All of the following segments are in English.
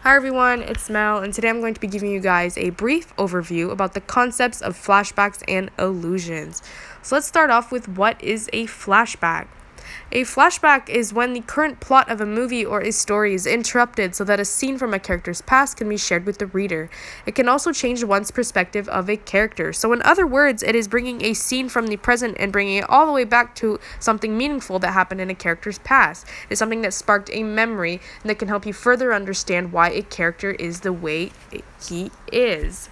Hi everyone, it's Mel, and today I'm going to be giving you guys a brief overview about the concepts of flashbacks and illusions. So let's start off with what is a flashback. A flashback is when the current plot of a movie or a story is interrupted so that a scene from a character's past can be shared with the reader. It can also change one's perspective of a character. So in other words, it is bringing a scene from the present and bringing it all the way back to something meaningful that happened in a character's past. It is something that sparked a memory and that can help you further understand why a character is the way he is.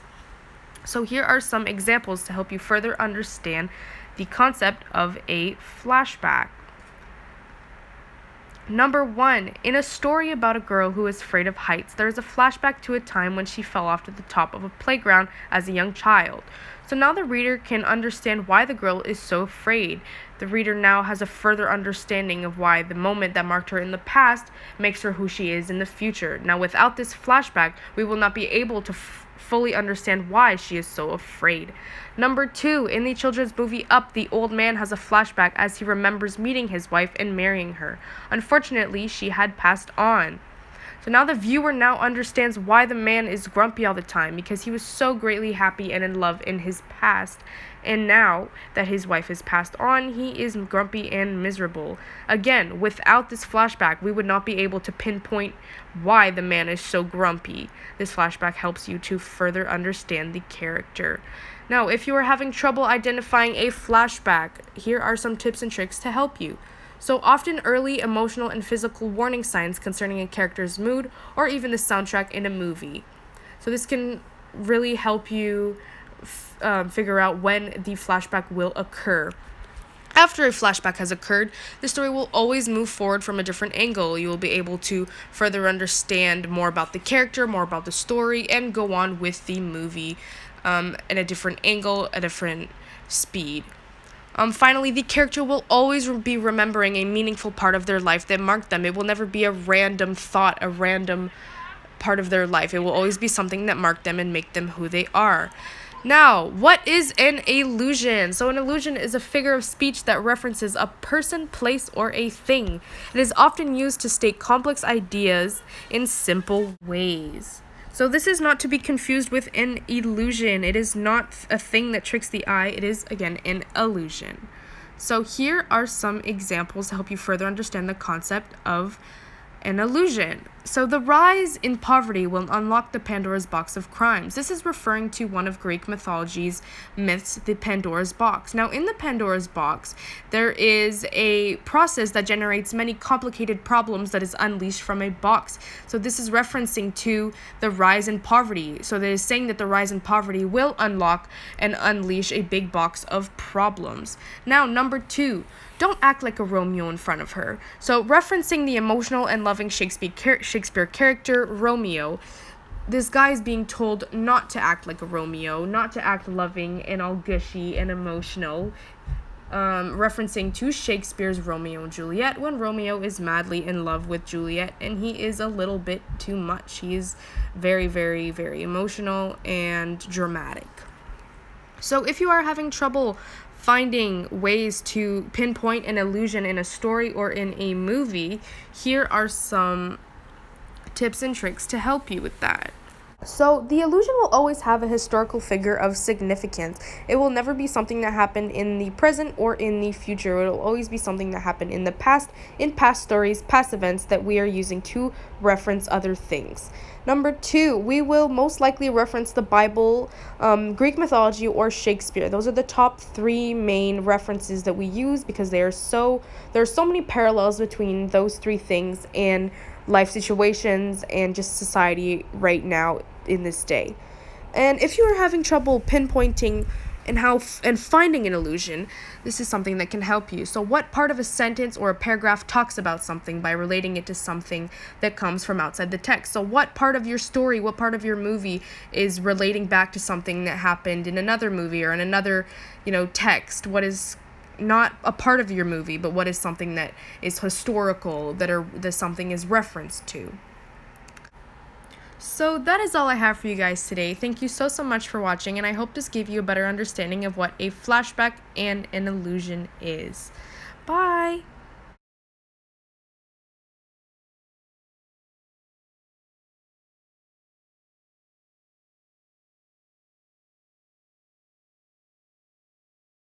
So here are some examples to help you further understand the concept of a flashback. Number 1, in a story about a girl who is afraid of heights, there is a flashback to a time when she fell off to the top of a playground as a young child. So now the reader can understand why the girl is so afraid. The reader now has a further understanding of why the moment that marked her in the past makes her who she is in the future. Now without this flashback, we will not be able to fully understand why she is so afraid. Number 2, in the children's movie Up, the old man has a flashback as he remembers meeting his wife and marrying her. Unfortunately, she had passed on. So now the viewer now understands why the man is grumpy all the time, because he was so greatly happy and in love in his past. And now that his wife has passed on, he is grumpy and miserable. Again, without this flashback, we would not be able to pinpoint why the man is so grumpy. This flashback helps you to further understand the character. Now, if you are having trouble identifying a flashback, here are some tips and tricks to help you. So often early emotional and physical warning signs concerning a character's mood or even the soundtrack in a movie. So this can really help you figure out when the flashback will occur. After a flashback has occurred, the story will always move forward from a different angle. You will be able to further understand more about the character, more about the story, and go on with the movie in a different angle, a different speed. Finally, the character will always be remembering a meaningful part of their life that marked them. It will never be a random thought, a random part of their life. It will always be something that marked them and make them who they are. Now, what is an allusion? So an allusion is a figure of speech that references a person, place, or a thing. It is often used to state complex ideas in simple ways. So this is not to be confused with an illusion. It is not a thing that tricks the eye. It is, again, an illusion. So here are some examples to help you further understand the concept of an illusion. So the rise in poverty will unlock the Pandora's box of crimes. This is referring to one of Greek mythology's myths, the Pandora's box. Now, in the Pandora's box, there is a process that generates many complicated problems that is unleashed from a box. So this is referencing to the rise in poverty. So it is saying that the rise in poverty will unlock and unleash a big box of problems. Now, number 2, don't act like a Romeo in front of her. So referencing the emotional and loving Shakespeare character, Romeo, this guy is being told not to act like a Romeo, not to act loving and all gushy and emotional, referencing to Shakespeare's Romeo and Juliet, when Romeo is madly in love with Juliet and he is a little bit too much. He is very, very, very emotional and dramatic. So if you are having trouble finding ways to pinpoint an illusion in a story or in a movie, here are some tips and tricks to help you with that. So the illusion will always have a historical figure of significance. It will never be something that happened in the present or in the future. It will always be something that happened in the past, in past stories, past events that we are using to reference other things. Number 2, we will most likely reference the Bible, Greek mythology, or Shakespeare. Those are the top 3 main references that we use because there are so many parallels between those 3 things and life situations and just society right now in this day. And if you are having trouble pinpointing and finding an illusion, this is something that can help you. So what part of a sentence or a paragraph talks about something by relating it to something that comes from outside the text? So what part of your story, what part of your movie is relating back to something that happened in another movie or in another, text? What is not a part of your movie, but what is something that is historical, that something is referenced to? So that is all I have for you guys today. Thank you so much for watching, and I hope this gave you a better understanding of what a flashback and an illusion is. Bye!